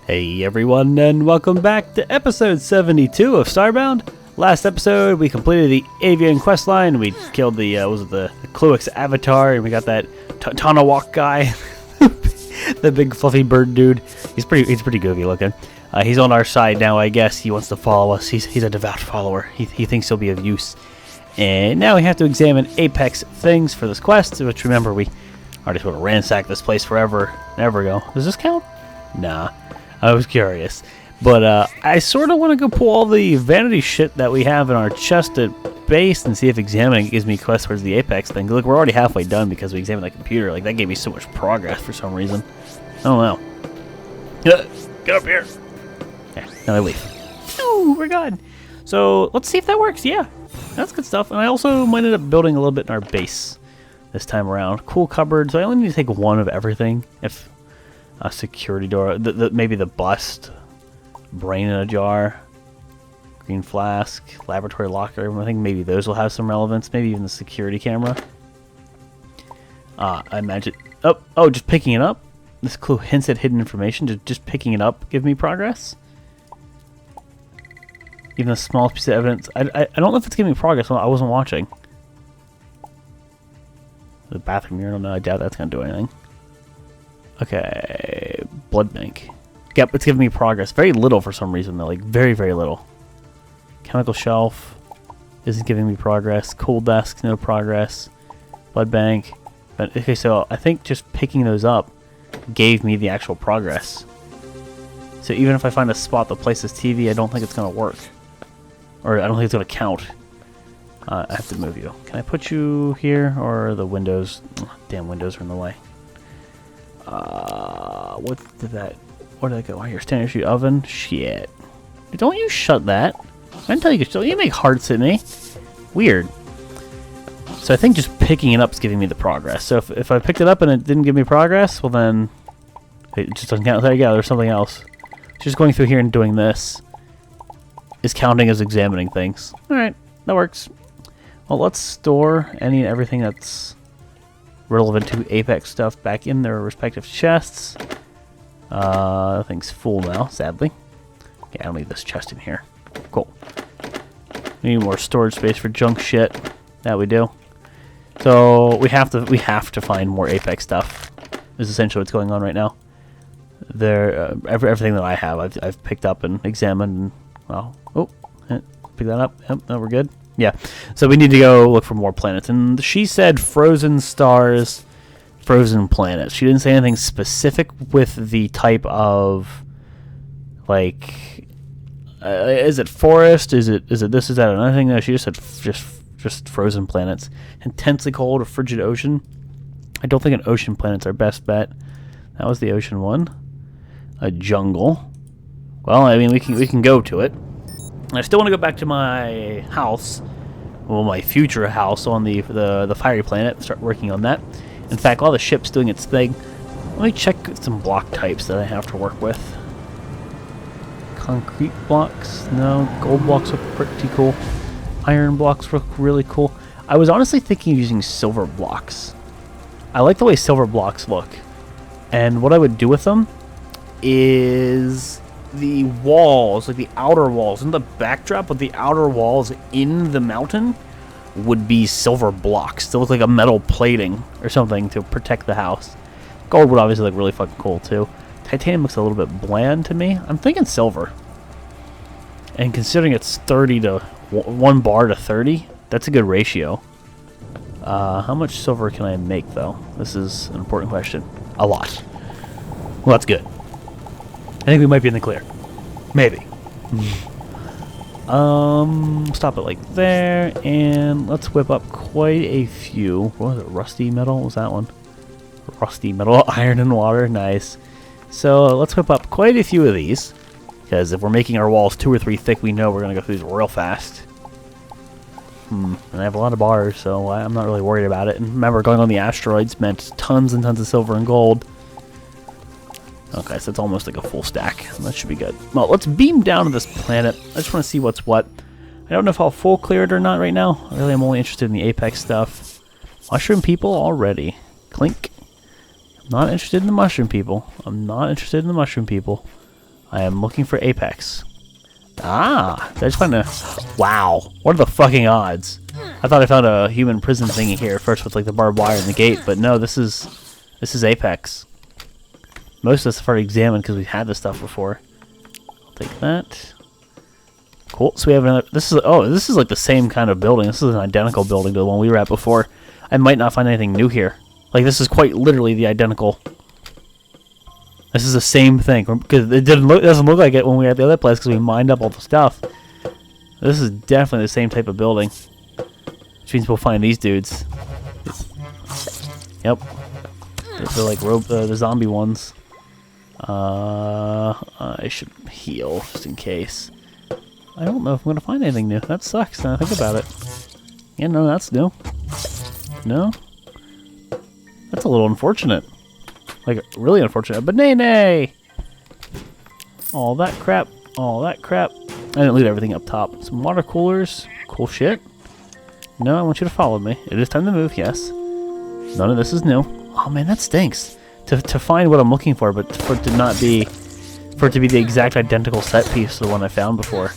Hey everyone, and welcome back to episode 72 of Starbound. Last episode, we completed the avian quest line. We killed the Kluix avatar, and we got that Tanawak guy, the big fluffy bird dude. He's pretty goofy looking. He's on our side now, I guess. He wants to follow us. He's a devout follower. He thinks he'll be of use. And now we have to examine Apex things for this quest, which remember we already sort of ransacked this place forever and ever ago. Does this count? Nah. I was curious. But I sort of want to go pull all the vanity shit that we have in our chest at base and see if examining it gives me quests towards the Apex thing. Look, we're already halfway done because we examined the computer. Like, that gave me so much progress for some reason. I don't know. Get up here. Yeah, now I leave. Ooh, we're gone. So, let's see if that works. Yeah, that's good stuff. And I also might end up building a little bit in our base this time around. Cool cupboards. I only need to take one of everything. If a security door, maybe the bust, brain in a jar, green flask, laboratory locker. I think maybe those will have some relevance. Maybe even the security camera. I imagine. Oh, just picking it up. This clue hints at hidden information. Just picking it up give me progress. Even the smallest piece of evidence. I don't know if it's giving me progress. I wasn't watching. The bathroom mirror. I don't know. I doubt that's gonna do anything. Okay, blood bank. Yep, it's giving me progress. Very little for some reason though, like very, very little. Chemical shelf isn't giving me progress. Cool desk, no progress. Blood bank. But okay, so I think just picking those up gave me the actual progress. So even if I find a spot that places TV, I don't think it's gonna work, or I don't think it's gonna count. I have to move you. Can I put you here, or the windows? Damn, windows are in the way. Where did I go? Oh, here, standard sheet oven. Shit. Don't you shut that. I didn't tell you don't you make hearts at me. Weird. So I think just picking it up is giving me the progress. So if I picked it up and it didn't give me progress, well then it just doesn't count. There you go, there's something else. Just going through here and doing this is counting as examining things. Alright, that works. Well, let's store any and everything that's relevant to Apex stuff back in their respective chests. Thing's full now, sadly. Okay, I don't need this chest in here. Cool. We need more storage space for junk shit. That we do. So we have to find more Apex stuff. Is essentially what's going on right now. There, everything that I have, I've picked up and examined. And, well, pick that up. Yep, no, we're good. Yeah, so we need to go look for more planets. And she said frozen stars, frozen planets. She didn't say anything specific with the type of, like, is it forest? Is it this? Is that another thing? No, she just said just frozen planets. Intensely cold or frigid ocean. I don't think an ocean planet's our best bet. That was the ocean one. A jungle. Well, I mean, we can go to it. I still want to go back to my house, well, my future house on the fiery planet. Start working on that. In fact, while the ship's doing its thing, let me check some block types that I have to work with. Concrete blocks, no. Gold blocks look pretty cool. Iron blocks look really cool. I was honestly thinking of using silver blocks. I like the way silver blocks look, and what I would do with them is the walls, like the outer walls, and the backdrop of the outer walls in the mountain would be silver blocks to look like a metal plating or something to protect the house. Gold would obviously look really fucking cool too. Titanium looks a little bit bland to me. I'm thinking silver. And considering it's 30 to 1 bar to 30, that's a good ratio. How much silver can I make though? This is an important question. A lot. Well, that's good. I think we might be in the clear. Maybe. Stop it like there, and let's whip up quite a few. What was it? Rusty metal? What was that one? Rusty metal, iron and water. Nice. So let's whip up quite a few of these, because if we're making our walls 2 or 3 thick, we know we're gonna go through these real fast. And I have a lot of bars, so I'm not really worried about it. And remember, going on the asteroids meant tons and tons of silver and gold. Okay, so it's almost like a full stack. That should be good. Well, let's beam down to this planet. I just want to see what's what. I don't know if I'll full clear it or not right now. Really, I'm only interested in the Apex stuff. Mushroom people already. Clink. I'm not interested in the mushroom people. I'm not interested in the mushroom people. I am looking for Apex. Ah, did I just find a... Wow, what are the fucking odds? I thought I found a human prison thingy here first with like the barbed wire and the gate, but no, this is Apex. Most of us have already examined because we've had this stuff before. I'll take that. Cool. So we have another. This is like the same kind of building. This is an identical building to the one we were at before. I might not find anything new here. Like this is quite literally the identical. This is the same thing because it doesn't look like it when we were at the other place because we mined up all the stuff. This is definitely the same type of building, which means we'll find these dudes. Yep, they're like the zombie ones. I should heal just in case. I don't know if I'm gonna find anything new. That sucks. Now I think about it. Yeah, no, that's new. No, that's a little unfortunate. Like, really unfortunate. But nay! All that crap. All that crap. I didn't loot everything up top. Some water coolers. Cool shit. No, I want you to follow me. It is time to move, yes. None of this is new. Oh, man, that stinks. To find what I'm looking for, but for it to not be... For it to be the exact identical set piece to the one I found before.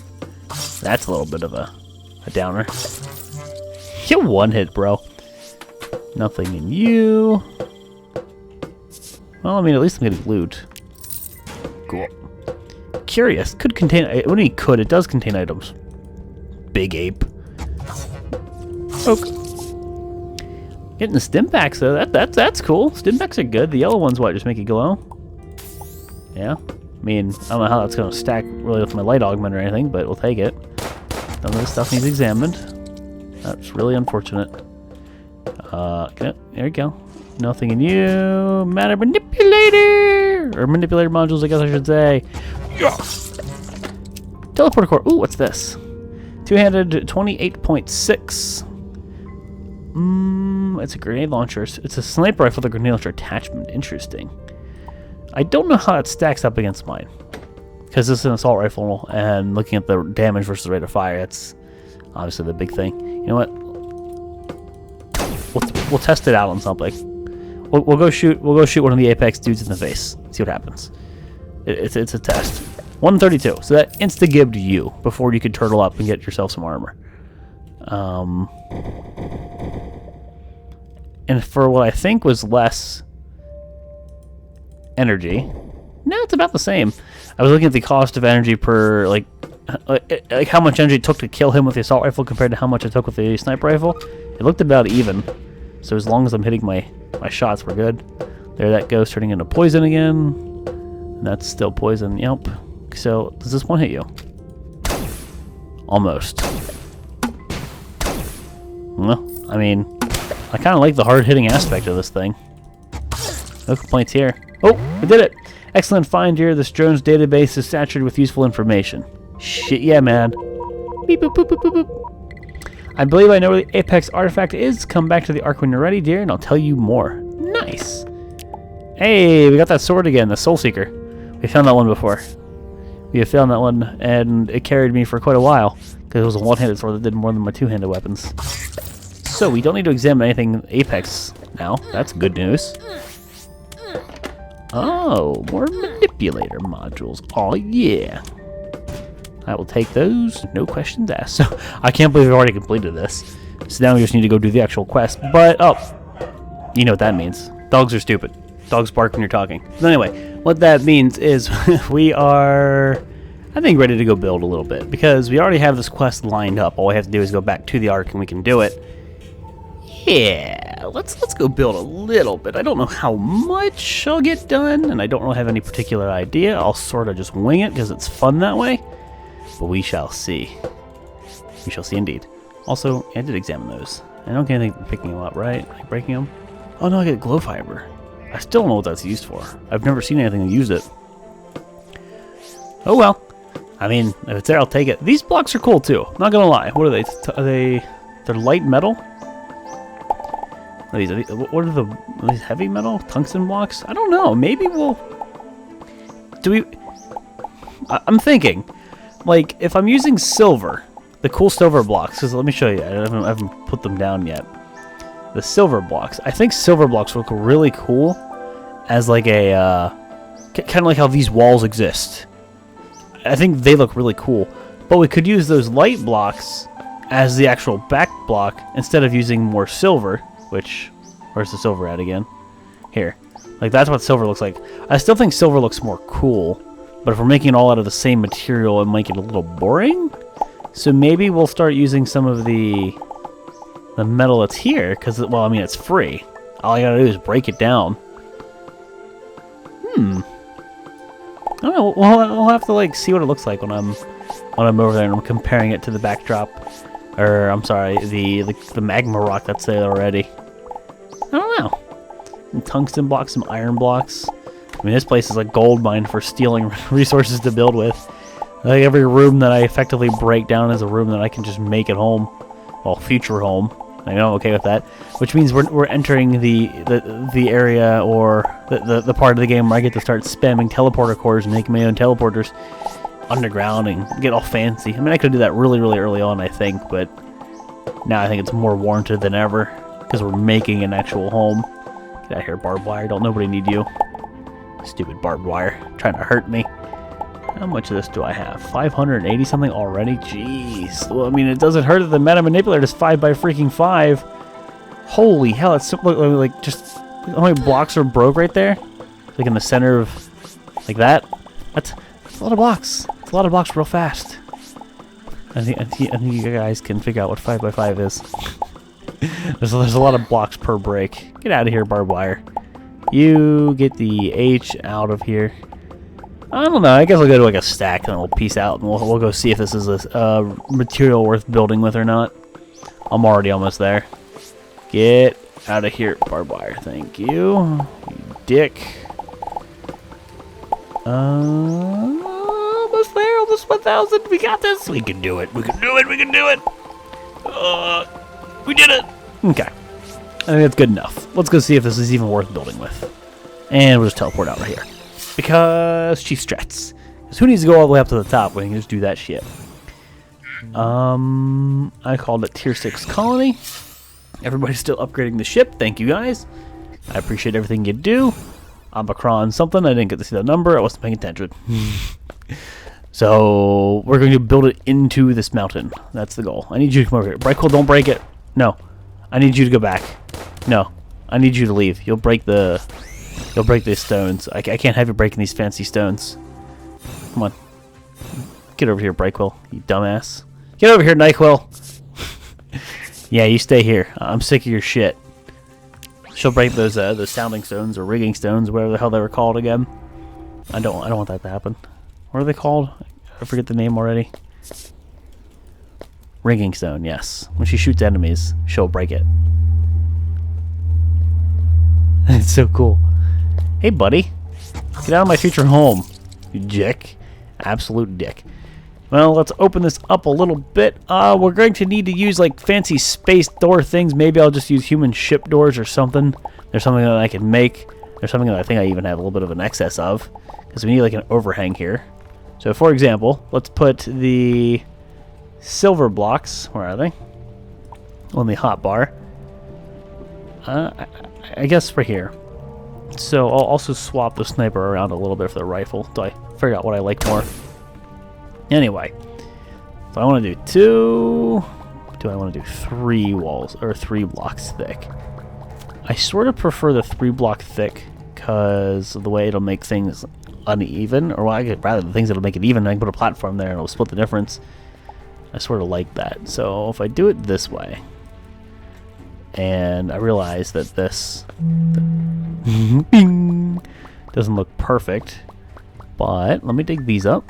That's a little bit of a downer. You one hit, bro. Nothing in you. Well, I mean, at least I'm getting loot. Cool. Curious. Could contain... What do you mean could? It does contain items. Big ape. Oak. Getting the stim packs, though. That's cool. Stim packs are good. The yellow ones, what, just make it glow? Yeah. I mean, I don't know how that's going to stack really with my light augment or anything, but we'll take it. None of this stuff needs examined. That's really unfortunate. Okay, there we go. Nothing in you. Matter manipulator! Or manipulator modules, I guess I should say. Yeah. Teleporter core. Ooh, what's this? Two-handed 28.6. It's a grenade launcher. It's a sniper rifle with a grenade launcher attachment. Interesting. I don't know how it stacks up against mine. Because this is an assault rifle, and looking at the damage versus rate of fire, that's obviously the big thing. You know what? We'll test it out on something. We'll go shoot one of the Apex dudes in the face. See what happens. It's a test. 132. So that insta-gibbed you before you could turtle up and get yourself some armor. And for what I think was less energy, no, it's about the same. I was looking at the cost of energy per like how much energy it took to kill him with the assault rifle compared to how much it took with the sniper rifle. It looked about even. So as long as I'm hitting my shots, we're good. There that goes, turning into poison again. And that's still poison, yep. So, does this one hit you? Almost. Well, I mean, I kind of like the hard-hitting aspect of this thing. No complaints here. Oh, we did it! Excellent find here. This drone's database is saturated with useful information. Shit, yeah, man. Beep, boop, boop, boop, boop, boop. I believe I know where the Apex artifact is. Come back to the Ark when you're ready, dear, and I'll tell you more. Nice! Hey, we got that sword again, the Soul Seeker. We found that one before. We have found that one, and it carried me for quite a while, because it was a one-handed sword that did more than my two-handed weapons. So, we don't need to examine anything Apex now. That's good news. Oh, more manipulator modules. Oh, yeah. I will take those, no questions asked. So, I can't believe we've already completed this. So now we just need to go do the actual quest. But, oh, you know what that means. Dogs are stupid. Dogs bark when you're talking. But anyway, what that means is we are, I think, ready to go build a little bit. Because we already have this quest lined up. All we have to do is go back to the Ark and we can do it. Yeah, let's go build a little bit. I don't know how much I'll get done, and I don't really have any particular idea. I'll sort of just wing it because it's fun that way. But we shall see. We shall see indeed. Also, I did examine those. I don't get anything picking them up, right? Like breaking them? Oh no, I get glow fiber. I still don't know what that's used for. I've never seen anything that used it. Oh well. I mean, if it's there, I'll take it. These blocks are cool too. Not gonna lie. What are they? They're light metal? What are these heavy metal? Tungsten blocks? I don't know. Maybe we'll... I'm thinking, like, if I'm using silver, the cool silver blocks, because let me show you. I haven't put them down yet. The silver blocks. I think silver blocks look really cool as like a, kind of like how these walls exist. I think they look really cool. But we could use those light blocks as the actual back block instead of using more silver, which, where's the silver at again? Here. Like, that's what silver looks like. I still think silver looks more cool, but if we're making it all out of the same material, it might get a little boring. So maybe we'll start using some of the metal that's here, because, well, I mean, it's free. All I gotta do is break it down. I don't know. We'll have to, like, see what it looks like when I'm over there and I'm comparing it to the backdrop. Or, I'm sorry, the magma rock that's there already. I don't know. Some tungsten blocks, some iron blocks. I mean, this place is a gold mine for stealing resources to build with. Like, every room that I effectively break down is a room that I can just make at home. Well, future home. I know I'm okay with that. Which means we're entering the area, or the part of the game where I get to start spamming teleporter cores and make my own teleporters underground and get all fancy. I mean, I could do that really, really early on, I think, but now I think it's more warranted than ever because we're making an actual home. Get out of here, barbed wire. Don't nobody need you. Stupid barbed wire. Trying to hurt me. How much of this do I have? 580 something already? Jeez. Well, I mean, it doesn't hurt that the meta manipulator is 5 by freaking 5. Holy hell, it's like just how many blocks are broke right there? Like in the center of like that? That's a lot of blocks. It's a lot of blocks real fast. I think you guys can figure out what 5 by 5 is. there's a lot of blocks per break. Get out of here, barbed wire. You get the H out of here. I don't know. I guess I'll go to like a stack and then we'll peace out and we'll go see if this is a material worth building with or not. I'm already almost there. Get out of here, barbed wire. Thank you, you dick. Almost there. Almost 1,000. We got this. We can do it. We can do it. We can do it. We did it. Okay. I think that's good enough. Let's go see if this is even worth building with. And we'll just teleport out right here. Because chief strats. Because who needs to go all the way up to the top when you can just do that shit? I called it Tier 6 Colony. Everybody's still upgrading the ship. Thank you guys. I appreciate everything you do. Omicron something. I didn't get to see the number. I wasn't paying attention. So we're going to build it into this mountain. That's the goal. I need you to come over here. Brightcool, don't break it. No. I need you to go back. No. I need you to leave. You'll break these stones. I can't have you breaking these fancy stones. Come on. Get over here, Brightcool, you dumbass. Get over here, NyQuil. Yeah, you stay here. I'm sick of your shit. She'll break those sounding stones or rigging stones, whatever the hell they were called again. I don't want that to happen. What are they called? I forget the name already. Rigging stone, yes. When she shoots enemies, she'll break it. It's so cool. Hey, buddy. Get out of my future home, you dick. Absolute dick. Well, let's open this up a little bit. We're going to need to use, like, fancy space door things. Maybe I'll just use human ship doors or something. There's something that I can make. There's something that I think I even have a little bit of an excess of. Because we need, like, an overhang here. So, for example, let's put the silver blocks. Where are they? On the hotbar. I guess right here. So, I'll also swap the sniper around a little bit for the rifle. Do I figure out what I like more? Anyway, so I want to do 2. Do I want to do 3 walls or 3 blocks thick? I sort of prefer the 3 block thick because of the way it'll make things uneven, or well, rather the things that'll make it even. I can put a platform there and it'll split the difference. I sort of like that. So if I do it this way, and I realize that this bing, doesn't look perfect, but let me dig these up.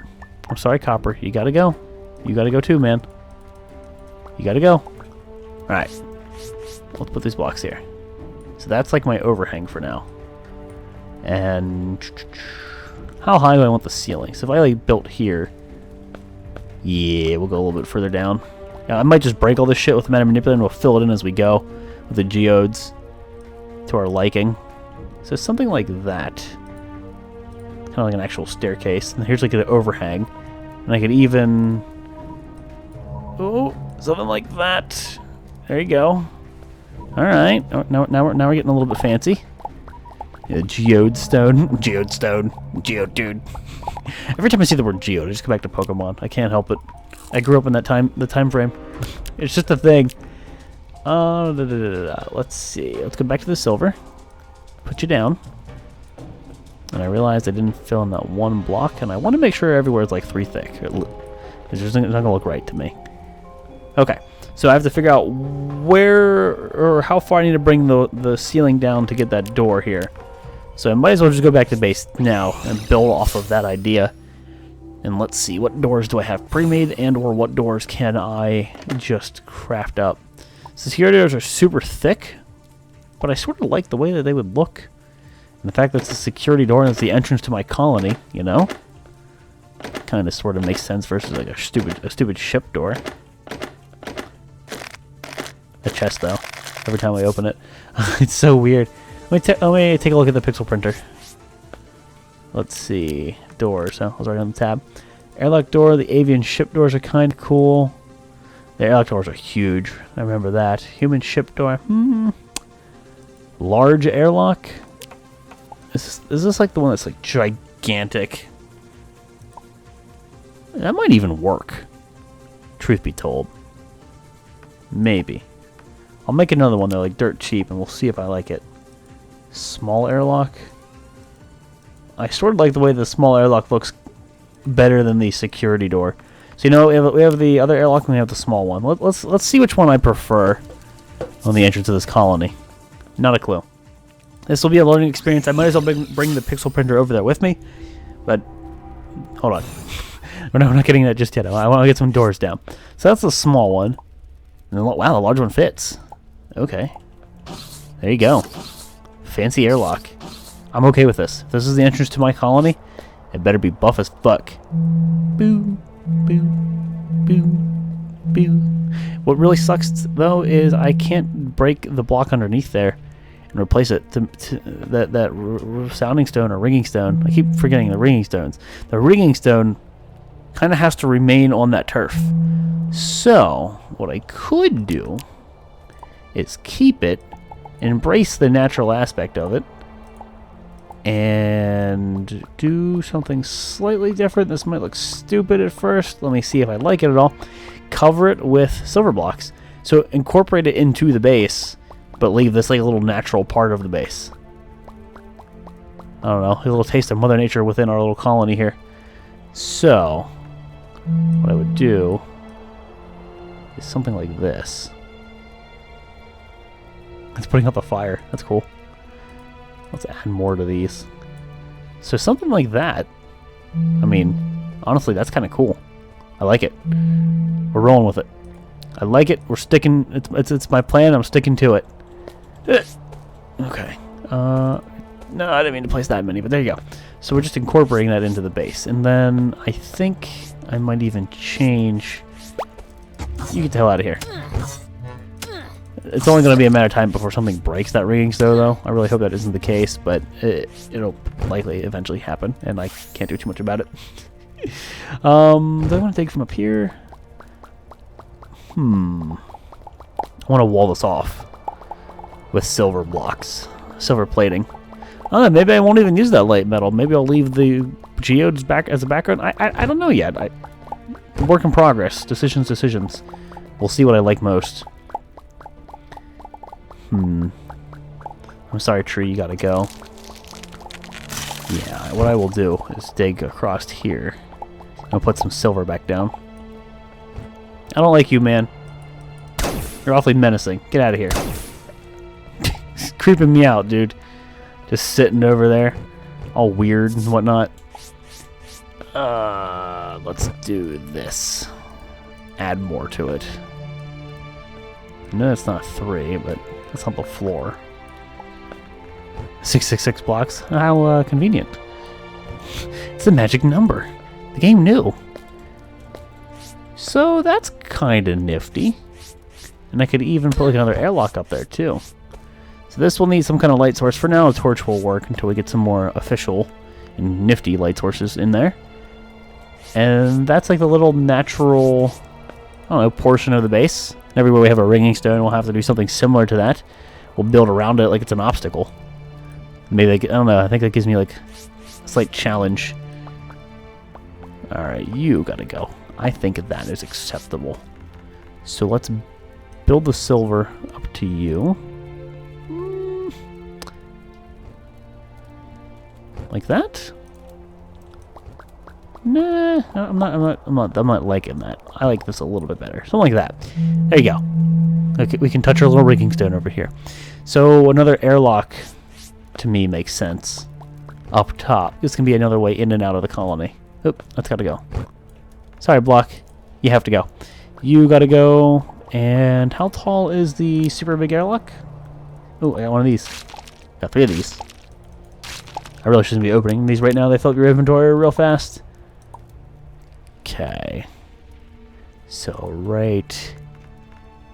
I'm sorry, Copper. You gotta go. You gotta go too, man. You gotta go. Alright. Let's put these blocks here. So that's like my overhang for now. And how high do I want the ceiling? So if I like built here, yeah, we'll go a little bit further down. I might just break all this shit with the meta manipulator and we'll fill it in as we go with the geodes to our liking. So something like that. Kind of like an actual staircase. And here's like an overhang. And I could even... oh, something like that. There you go. Alright. Now we're getting a little bit fancy. Geode stone. Geode stone. Geode dude. Every time I see the word geode, I just go back to Pokemon. I can't help it. I grew up in that time frame. It's just a thing. Let's see. Let's go back to the silver. Put you down. And I realized I didn't fill in that one block, and I want to make sure everywhere is like 3 thick. It's just not going to look right to me. Okay. So I have to figure out where or how far I need to bring the ceiling down to get that door here. So I might as well just go back to base now and build off of that idea. And let's see, what doors do I have pre-made and or what doors can I just craft up? Security doors are super thick, but I sort of like the way that they would look. And the fact that it's a security door and it's the entrance to my colony, you know? Kind of sort of makes sense versus like a stupid ship door. A chest though, every time I open it. It's so weird. Let me take a look at the pixel printer. Let's see. Doors. I was already on the tab. Airlock door. The avian ship doors are kind of cool. The airlock doors are huge. I remember that. Human ship door. Large airlock. Is this like the one that's like gigantic? That might even work. Truth be told. Maybe. I'll make another one though, like dirt cheap, and we'll see if I like it. Small airlock. I sort of like the way the small airlock looks better than the security door. So you know, we have the other airlock and we have the small one. Let's see which one I prefer on the entrance of this colony. Not a clue. This will be a learning experience. I might as well bring the pixel printer over there with me. But hold on, we're not getting that just yet. I want to get some doors down. So that's the small one. And wow, the large one fits. Okay, there you go. Fancy airlock. I'm okay with this. If this is the entrance to my colony, it better be buff as fuck. Boom, boom, boom, boom. What really sucks, though, is I can't break the block underneath there and replace it to that sounding stone or ringing stone. I keep forgetting the ringing stones. The ringing stone kind of has to remain on that turf. So, what I could do is keep it, embrace the natural aspect of it, and do something slightly different. This might look stupid at first. Let me see if I like it at all. Cover it with silver blocks. So incorporate it into the base, but leave this like a little natural part of the base. I don't know, a little taste of Mother Nature within our little colony here. So, what I would do is something like this. It's putting out the fire. That's cool. Let's add more to these. So something like that. I mean, honestly, that's kind of cool. I like it. We're rolling with it. I like it. We're sticking. It's my plan. I'm sticking to it. Okay. No, I didn't mean to place that many, but there you go. So we're just incorporating that into the base, and then I think I might even change. You get the hell out of here. It's only going to be a matter of time before something breaks that ringing stone, though. I really hope that isn't the case, but it'll likely eventually happen, and I can't do too much about it. Do I want to take from up here? I want to wall this off with silver blocks, silver plating. I don't know, maybe I won't even use that light metal. Maybe I'll leave the geodes back as a background. I don't know yet. Work in progress. Decisions. We'll see what I like most. I'm sorry, tree, you gotta go. Yeah, what I will do is dig across here. I'll put some silver back down. I don't like you, man. You're awfully menacing. Get out of here. It's creeping me out, dude. Just sitting over there, all weird and whatnot. Let's do this. Add more to it. No, it's not 3, but that's on the floor. 666 blocks. How convenient. It's a magic number. The game knew. So that's kind of nifty. And I could even put like another airlock up there too. So this will need some kind of light source. For now, a torch will work until we get some more official and nifty light sources in there. And that's like the little natural, I don't know, portion of the base. Everywhere we have a ringing stone, we'll have to do something similar to that. We'll build around it like it's an obstacle. Maybe I don't know. I think that gives me like a slight challenge. All right, you gotta go. I think that is acceptable. So let's build the silver up to you. Like that? Nah, I'm not liking that. I like this a little bit better. Something like that. There you go. Okay, we can touch our little rigging stone over here. So another airlock to me makes sense. Up top. This can be another way in and out of the colony. Oop, that's gotta go. Sorry, block. You have to go. You gotta go. And how tall is the super big airlock? Oh, I got one of these. Got 3 of these. I really shouldn't be opening these right now. They fill up your inventory real fast. Okay. So right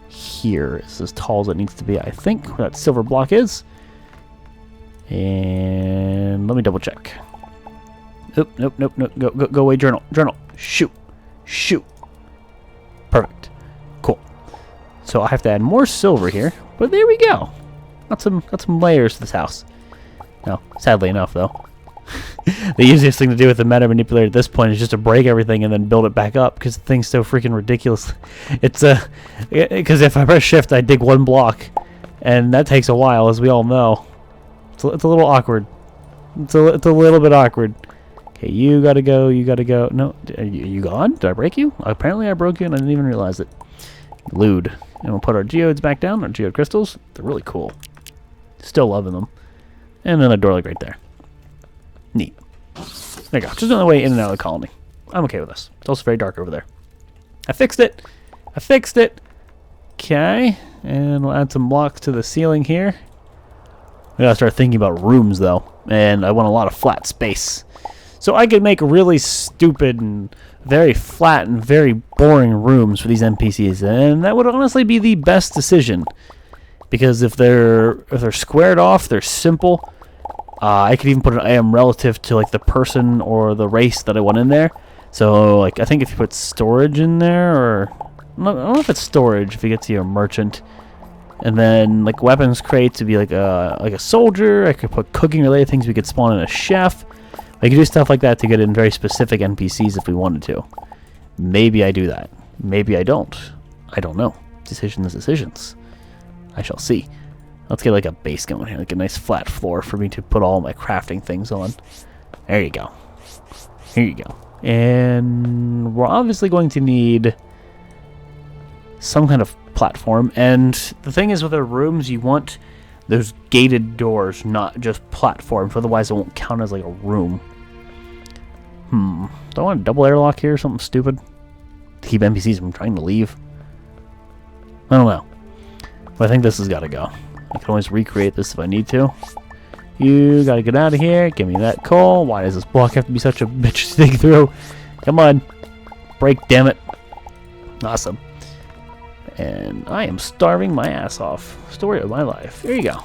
here is as tall as it needs to be, I think, where that silver block is. And let me double check. Oop, nope. Go away, journal. Shoot. Perfect. Cool. So I have to add more silver here, but there we go. Got some layers to this house. No, sadly enough, though. The easiest thing to do with the meta manipulator at this point is just to break everything and then build it back up, because the thing's so freaking ridiculous. It's because if I press shift, I dig 1 block, and that takes a while, as we all know. It's a little awkward. It's a little bit awkward. Okay, you gotta go. No, are you gone? Did I break you? Apparently I broke you and I didn't even realize it. Lewd. And we'll put our geodes back down, our geode crystals. They're really cool. Still loving them. And then a door like right there. Neat. There you go. Just another way in and out of the colony. I'm okay with this. It's also very dark over there. I fixed it. Okay. And we'll add some blocks to the ceiling here. We gotta start thinking about rooms, though. And I want a lot of flat space. So I could make really stupid and very flat and very boring rooms for these NPCs. And that would honestly be the best decision. Because if they're squared off, they're simple. I could even put an IM relative to like the person or the race that I want in there. So like I think if you put storage in there, or I don't know if it's storage, if you get to your merchant, and then like weapons crates would be like a soldier. I could put cooking related things. We could spawn in a chef. I could do stuff like that to get in very specific NPCs if we wanted to. Maybe I do that. Maybe I don't. I don't know. Decisions. I shall see. Let's get like a base going here, like a nice flat floor for me to put all my crafting things on. There you go. Here you go. And we're obviously going to need some kind of platform. And the thing is with our rooms, you want those gated doors, not just platforms. Otherwise, it won't count as like a room. Do I want a double airlock here or something stupid? To keep NPCs from trying to leave? I don't know. But I think this has got to go. I can always recreate this if I need to. You gotta get out of here. Give me that coal. Why does this block have to be such a bitch to dig through? Come on. Break, damn it. Awesome. And I am starving my ass off. Story of my life. There you go.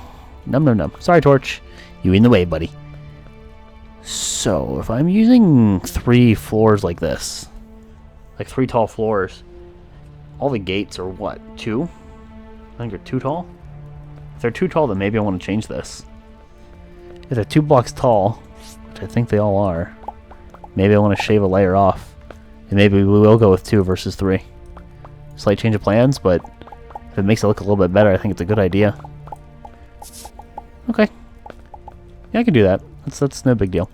Num. Sorry, Torch. You in the way, buddy. So, if I'm using 3 floors like this, like 3 tall floors, all the gates are what? 2? I think they're 2 tall. If they're too tall, then maybe I want to change this. If they're 2 blocks tall, which I think they all are, maybe I want to shave a layer off. And maybe we will go with 2 versus 3. Slight change of plans, but if it makes it look a little bit better, I think it's a good idea. Okay. Yeah, I can do that. That's no big deal.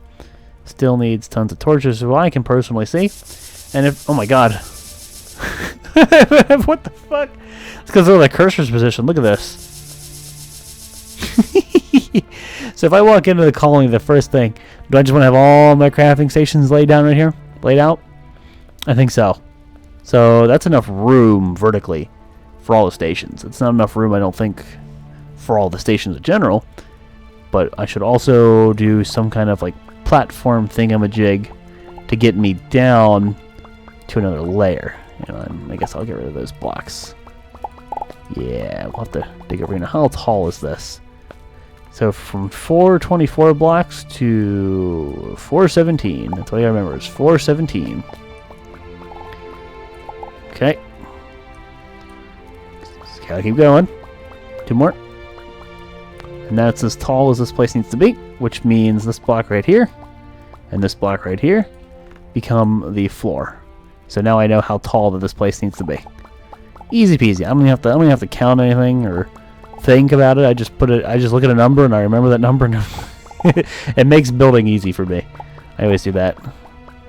Still needs tons of torches, so I can personally see. And if... Oh my god. What the fuck? It's because of the cursor's position. Look at this. So if I walk into the colony, the first thing, do I just want to have all my crafting stations laid down right here? Laid out? I think so. So that's enough room vertically for all the stations. It's not enough room, I don't think, for all the stations in general. But I should also do some kind of like platform thingamajig to get me down to another layer. And I guess I'll get rid of those blocks. Yeah, we'll have to dig over here. How tall is this? So from 424 blocks to 417. That's what I remember. It's 417. Okay. Just gotta keep going. 2 more. And now it's as tall as this place needs to be, which means this block right here and this block right here become the floor. So now I know how tall that this place needs to be. Easy peasy. I don't even have to count anything or think about it. I just look at a number and I remember that number. And it makes building easy for me. I always do that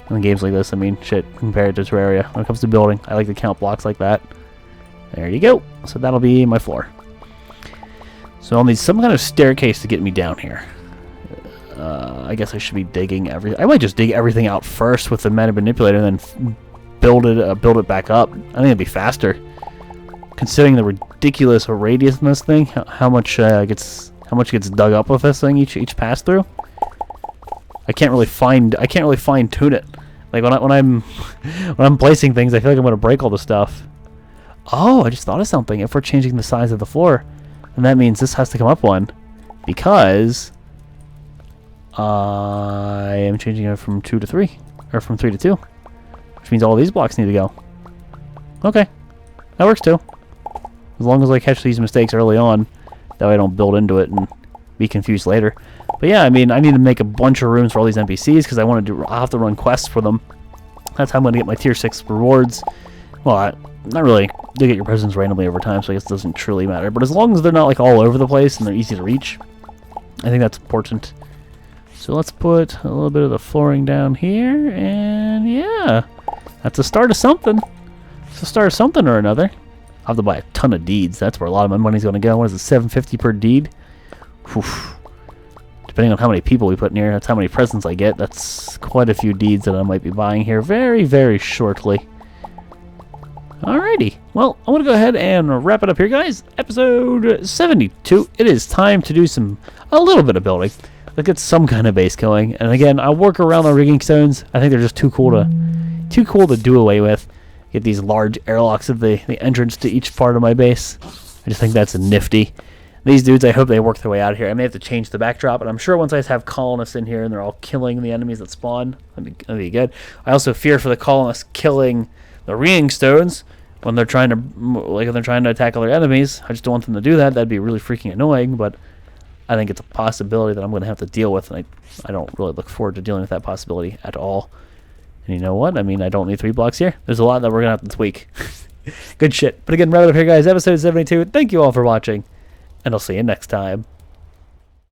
in games like this. I mean, shit, compared to Terraria. When it comes to building, I like to count blocks like that. There you go. So that'll be my floor. So I'll need some kind of staircase to get me down here. I guess I should be digging everything. I might just dig everything out first with the meta manipulator and then build it back up. I think it'd be faster. Considering the ridiculous radius in this thing, how much gets dug up with this thing each pass through. I can't really fine tune it. Like when I'm placing things, I feel like I'm gonna break all the stuff. Oh, I just thought of something. If we're changing the size of the floor, then that means this has to come up one, because I am changing it from 2 to 3, or from 3 to 2, which means all these blocks need to go. Okay, that works too. As long as I catch these mistakes early on, that way I don't build into it and be confused later. But yeah, I mean, I need to make a bunch of rooms for all these NPCs because I'll have to run quests for them. That's how I'm going to get my tier 6 rewards. Well, not really. You get your presents randomly over time, so I guess it doesn't truly matter. But as long as they're not like all over the place and they're easy to reach, I think that's important. So let's put a little bit of the flooring down here, and yeah, that's the start of something. It's the start of something or another. I'll have to buy a ton of deeds. That's where a lot of my money's going to go. What is it, $7.50 per deed? Oof. Depending on how many people we put in here, that's how many presents I get. That's quite a few deeds that I might be buying here very, very shortly. Alrighty. Well, I'm going to go ahead and wrap it up here, guys. Episode 72. It is time to do a little bit of building. Let's get some kind of base going. And again, I'll work around the rigging stones. I think they're just too cool to do away with. Get these large airlocks at the entrance to each part of my base. I just think that's nifty. These dudes, I hope they work their way out of here. I may have to change the backdrop, but I'm sure once I have colonists in here and they're all killing the enemies that spawn, that'd be good. I also fear for the colonists killing the rigging stones when they're trying to attack other enemies. I just don't want them to do that. That'd be really freaking annoying, but I think it's a possibility that I'm going to have to deal with, and I don't really look forward to dealing with that possibility at all. And you know what? I mean, I don't need 3 blocks here. There's a lot that we're going to have to tweak. Good shit. But again, wrap it up here, guys. Episode 72. Thank you all for watching, and I'll see you next time.